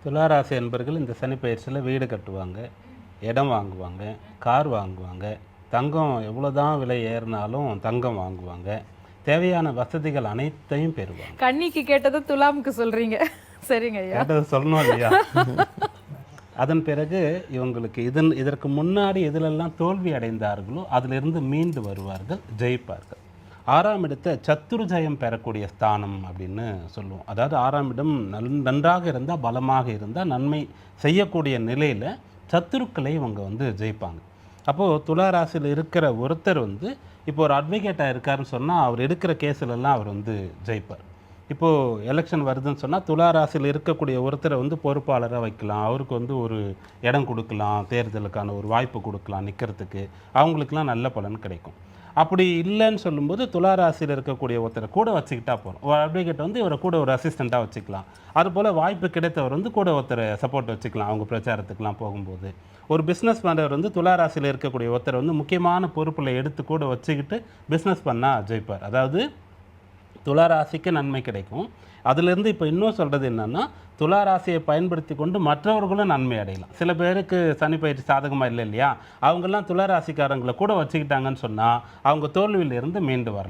துளாராசி என்பர்கள் இந்த சனி பயிற்சியில் வீடு கட்டுவாங்க, இடம் வாங்குவாங்க, கார் வாங்குவாங்க, தங்கம் எவ்வளோதான் விலை ஏறினாலும் தங்கம் வாங்குவாங்க, தேவையான வசதிகள் அனைத்தையும் பெறுவாங்க. கன்னிக்கு கேட்டதை துலாமுக்கு சொல்றீங்க. சரிங்க ஐயா. கேட்டது சொல்லணும் இல்லையா? அதன் பிறகு இவங்களுக்கு இதற்கு முன்னாடி எதிலெல்லாம் தோல்வி அடைந்தார்களோ அதிலிருந்து மீண்டு வருவார்கள், ஜெயிப்பார்கள். 6ஆம் இடத்தை சத்துரு ஜெயம் பெறக்கூடிய ஸ்தானம் அப்படின்னு சொல்லுவோம். அதாவது 6ஆம் இடம் நன்றாக இருந்தால், பலமாக இருந்தால், நன்மை செய்யக்கூடிய நிலையில் சத்துருக்களை இவங்க வந்து ஜெயிப்பாங்க. அப்போது துலா ராசியில் இருக்கிற ஒருத்தர் வந்து இப்போ ஒரு அட்வொகேட்டாக இருக்காருன்னு சொன்னால் அவர் எடுக்கிற கேஸிலெல்லாம் அவர் வந்து ஜெயிப்பார். இப்போது எலெக்ஷன் வருதுன்னு சொன்னால் துலா ராசியில் இருக்கக்கூடிய ஒருத்தரை வந்து பொறுப்பாளராக வைக்கலாம், அவருக்கு வந்து ஒரு இடம் கொடுக்கலாம், தேர்தலுக்கான ஒரு வாய்ப்பு கொடுக்கலாம் நிற்கிறதுக்கு, அவங்களுக்கெல்லாம் நல்ல பலன் கிடைக்கும். அப்படி இல்லைன்னு சொல்லும்போது துலா ராசியில் இருக்கக்கூடிய ஒருத்தரை கூட வச்சுக்கிட்டா போகிறோம். ஒரு அட்வொகேட் வந்து இவரை கூட ஒரு அசிஸ்டண்ட்டாக வச்சுக்கலாம். அதுபோல் வாய்ப்பு கிடைத்தவர் வந்து கூட ஒருத்தரை சப்போர்ட் வச்சுக்கலாம் அவங்க பிரச்சாரத்துக்கெலாம் போகும்போது. ஒரு பிஸ்னஸ் பண்ணுறவர் வந்து துலா ராசியில் இருக்கக்கூடிய ஒருத்தர் வந்து முக்கியமான பொறுப்பில் எடுத்து கூட வச்சுக்கிட்டு பிஸ்னஸ் பண்ணால் ஜெயிப்பார். அதாவது துலா ராசிக்கு நன்மை கிடைக்கும். அதிலிருந்து இப்போ இன்னும் சொல்கிறது என்னென்னா, துலா ராசியை பயன்படுத்தி கொண்டு மற்றவர்களும் நன்மை அடையலாம். சில பேருக்கு சனி பயிற்சி சாதகமாக இல்லை இல்லையா, அவங்கெல்லாம் துலா ராசிக்காரங்களை கூட வச்சுக்கிட்டாங்கன்னு சொன்னால் அவங்க தோல்வியிலிருந்து மீண்டு வரலாம்.